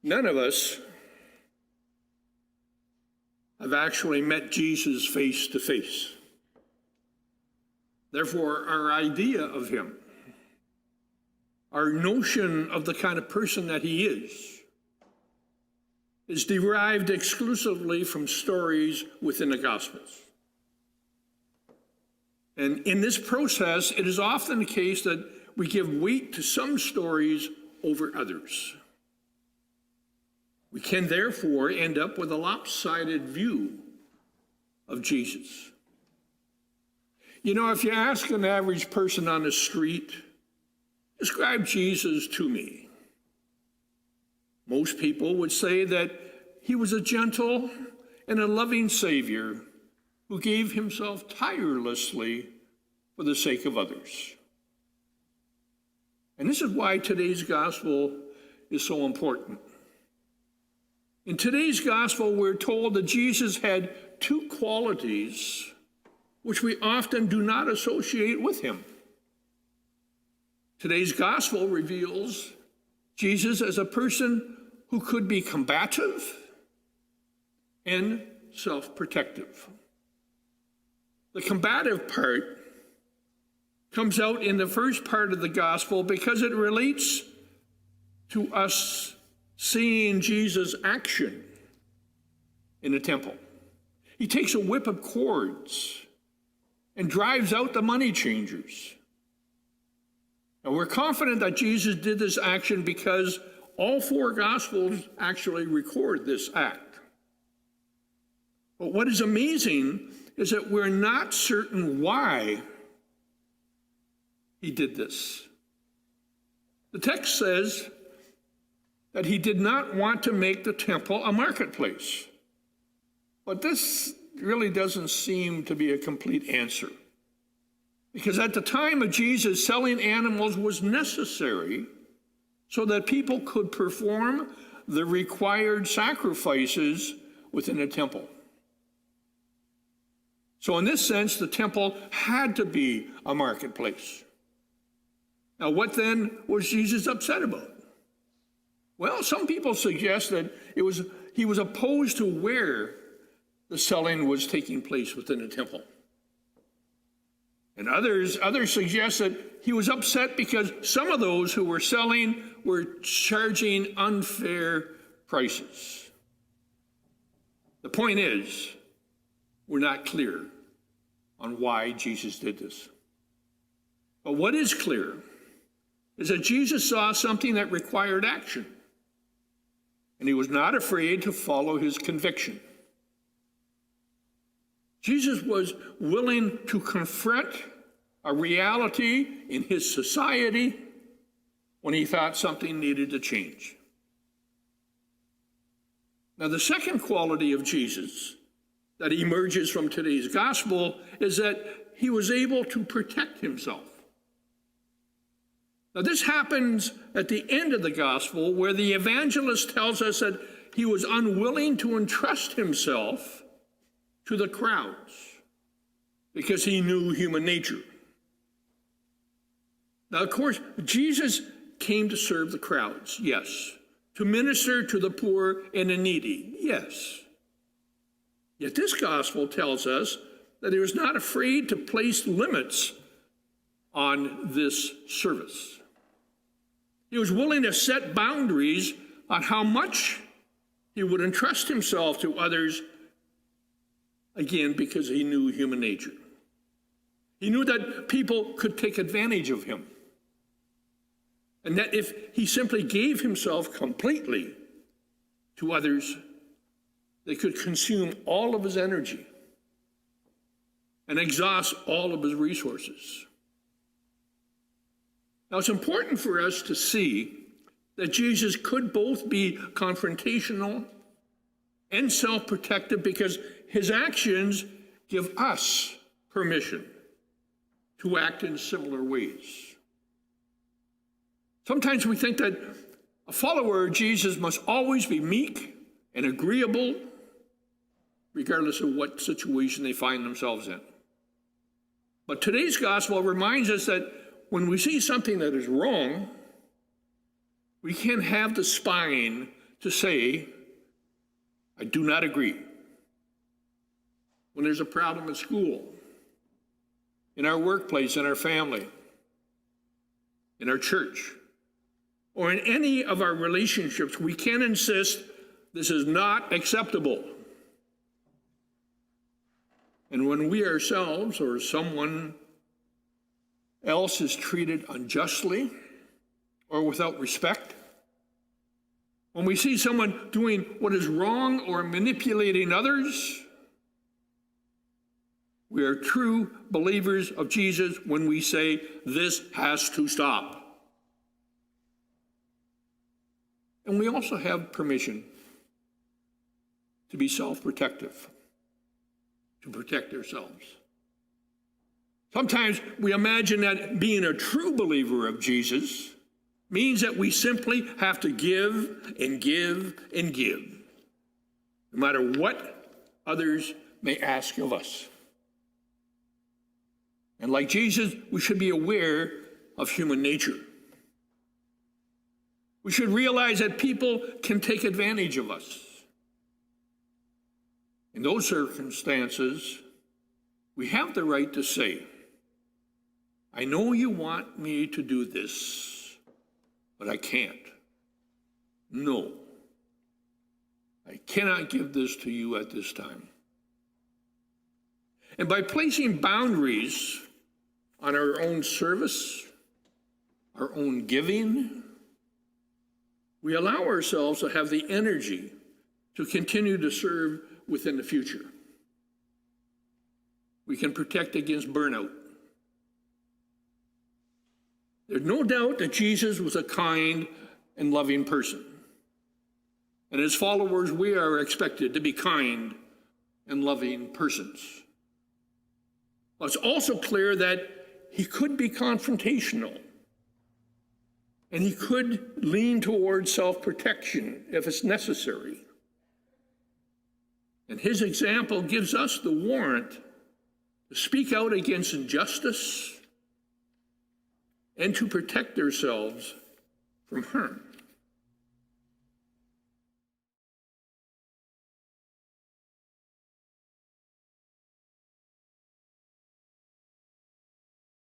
None of us have actually met Jesus face to face. Therefore, our idea of him, our notion of the kind of person that he is derived exclusively from stories within the Gospels. And in this process, it is often the case that we give weight to some stories over others. We can therefore end up with a lopsided view of Jesus. You know, if you ask an average person on the street, describe Jesus to me, most people would say that he was a gentle and a loving Savior who gave himself tirelessly for the sake of others. And this is why today's gospel is so important. In today's gospel, we're told that Jesus had two qualities which we often do not associate with him. Today's gospel reveals Jesus as a person who could be combative and self-protective. The combative part comes out in the first part of the gospel because it relates to us seeing Jesus' action in the temple. He takes a whip of cords and drives out the money changers. Now, we're confident that Jesus did this action because all four Gospels actually record this act. But what is amazing is that we're not certain why he did this. The text says that he did not want to make the temple a marketplace. But this really doesn't seem to be a complete answer. Because at the time of Jesus, selling animals was necessary so that people could perform the required sacrifices within a temple. So in this sense, the temple had to be a marketplace. Now, what then was Jesus upset about? Well, some people suggest that he was opposed to where the selling was taking place within the temple. And others suggest that he was upset because some of those who were selling were charging unfair prices. The point is, we're not clear on why Jesus did this. But what is clear is that Jesus saw something that required action, and he was not afraid to follow his conviction. Jesus was willing to confront a reality in his society when he thought something needed to change. Now, the second quality of Jesus that emerges from today's gospel is that he was able to protect himself. Now, this happens at the end of the gospel, where the evangelist tells us that he was unwilling to entrust himself to the crowds because he knew human nature. Now, of course, Jesus came to serve the crowds, yes. To minister to the poor and the needy, yes. Yet this gospel tells us that he was not afraid to place limits on this service. He was willing to set boundaries on how much he would entrust himself to others, again, because he knew human nature. He knew that people could take advantage of him, and that if he simply gave himself completely to others, they could consume all of his energy and exhaust all of his resources. Now, it's important for us to see that Jesus could both be confrontational and self-protective because his actions give us permission to act in similar ways. Sometimes we think that a follower of Jesus must always be meek and agreeable, regardless of what situation they find themselves in. But today's gospel reminds us that when we see something that is wrong, we can have the spine to say, I do not agree. When there's a problem at school, in our workplace, in our family, in our church, or in any of our relationships, we can insist this is not acceptable. And when we ourselves or someone else is treated unjustly or without respect, when we see someone doing what is wrong or manipulating others, we are true believers of Jesus when we say this has to stop. And we also have permission to be self-protective, to protect ourselves. Sometimes we imagine that being a true believer of Jesus means that we simply have to give and give and give, no matter what others may ask of us. And like Jesus, we should be aware of human nature. We should realize that people can take advantage of us. In those circumstances, we have the right to say, I know you want me to do this, but I can't. No, I cannot give this to you at this time. And by placing boundaries on our own service, our own giving, we allow ourselves to have the energy to continue to serve within the future. We can protect against burnout. There's no doubt that Jesus was a kind and loving person. And as followers, we are expected to be kind and loving persons. But it's also clear that he could be confrontational. And he could lean towards self-protection if it's necessary. And his example gives us the warrant to speak out against injustice and to protect ourselves from harm.